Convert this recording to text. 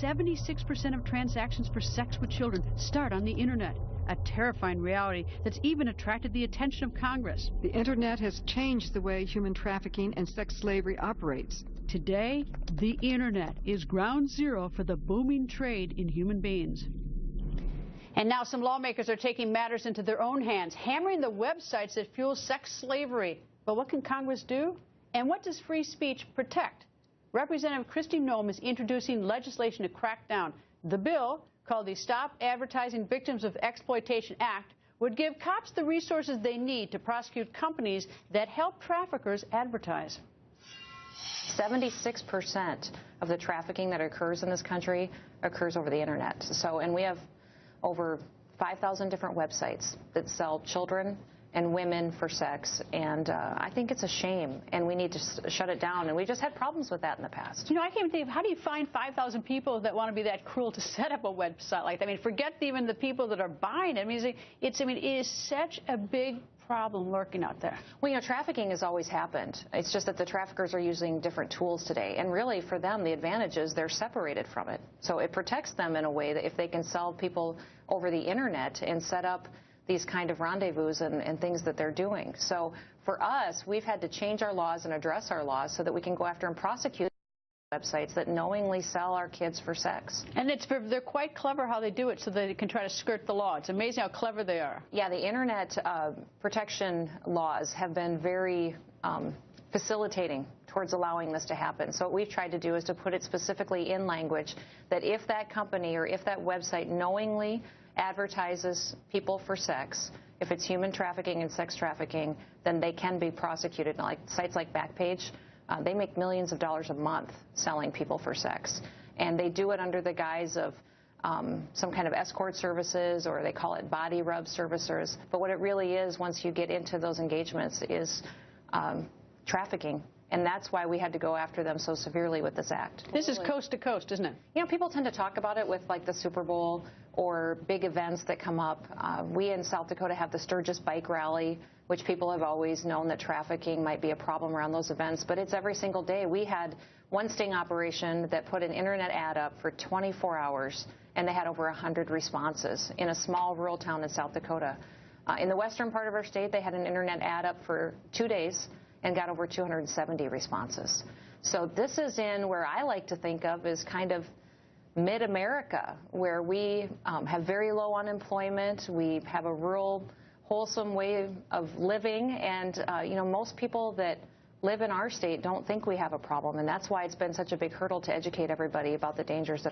76% of transactions for sex with children start on the internet. A terrifying reality that's even attracted the attention of Congress. The internet has changed the way human trafficking and sex slavery operates. Today, the internet is ground zero for the booming trade in human beings. And now some lawmakers are taking matters into their own hands, hammering the websites that fuel sex slavery. But what can Congress do? And what does free speech protect? Representative Noem is introducing legislation to crack down. The bill, called the Stop Advertising Victims of Exploitation Act, would give cops the resources they need to prosecute companies that help traffickers advertise. 76% of the trafficking that occurs in this country occurs over the internet. And we have over 5,000 different websites that sell children and women for sex, and I think it's a shame, and we need to shut it down, and we just had problems with that in the past. You know, I can't think, how do you find 5,000 people that want to be that cruel to set up a website like that? I mean, forget even the people that are buying it. I mean, it is such a big problem lurking out there. Well, you know, trafficking has always happened. It's just that the traffickers are using different tools today, and really for them the advantage is they're separated from it. So it protects them in a way that if they can sell people over the internet and set up these kind of rendezvous and things that they're doing. So for us, we've had to change our laws and address our laws so that we can go after and prosecute websites that knowingly sell our kids for sex. And they're quite clever how they do it so that they can try to skirt the law. It's amazing how clever they are. Yeah, the internet protection laws have been very facilitating towards allowing this to happen. So what we've tried to do is to put it specifically in language that if that company or if that website knowingly advertises people for sex, if it's human trafficking and sex trafficking, then they can be prosecuted. Like sites like Backpage, they make millions of dollars a month selling people for sex. And they do it under the guise of some kind of escort services, or they call it body rub servicers. But what it really is, once you get into those engagements, is trafficking. And that's why we had to go after them so severely with this act. This is coast to coast, isn't it? You know, people tend to talk about it with like the Super Bowl or big events that come up. We in South Dakota have the Sturgis Bike Rally, which people have always known that trafficking might be a problem around those events, but it's every single day. We had one sting operation that put an internet ad up for 24 hours, and they had over 100 responses in a small rural town in South Dakota. In the western part of our state, they had an internet ad up for 2 days and got over 270 responses. So this is in where I like to think of as kind of mid-America, where we have very low unemployment, we have a rural, wholesome way of living, and you know, most people that live in our state don't think we have a problem, and that's why it's been such a big hurdle to educate everybody about the dangers that are